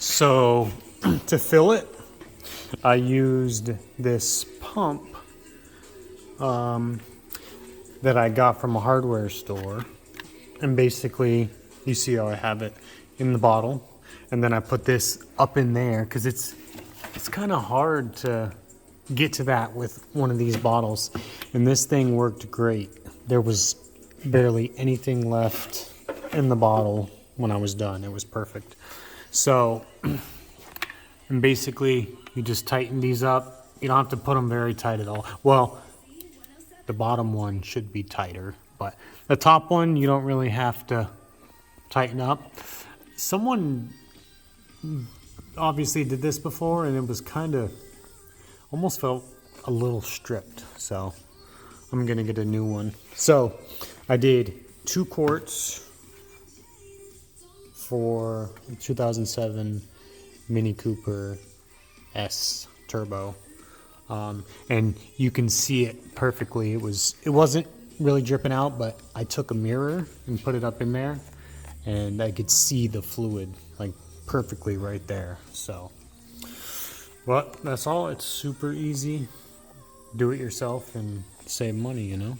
So to fill it, I used this pump that I got from a hardware store. And basically, you see how I have it in the bottle. And then I put this up in there because it's kind of hard to get to that with one of these bottles. And this thing worked great. There was barely anything left in the bottle when I was done. It was perfect. So, and basically, you just tighten these up. You don't have to put them very tight at all. Well, the bottom one should be tighter, but the top one, you don't really have to tighten up. Someone obviously did this before, and it was kind of, almost felt a little stripped. So I'm gonna get a new one. So I did 2 quarts for 2007 Mini Cooper S Turbo. And you can see it perfectly. It wasn't really dripping out, but I took a mirror and put it up in there, and I could see the fluid like perfectly right there. So, but that's all. It's super easy. Do it yourself and save money, you know.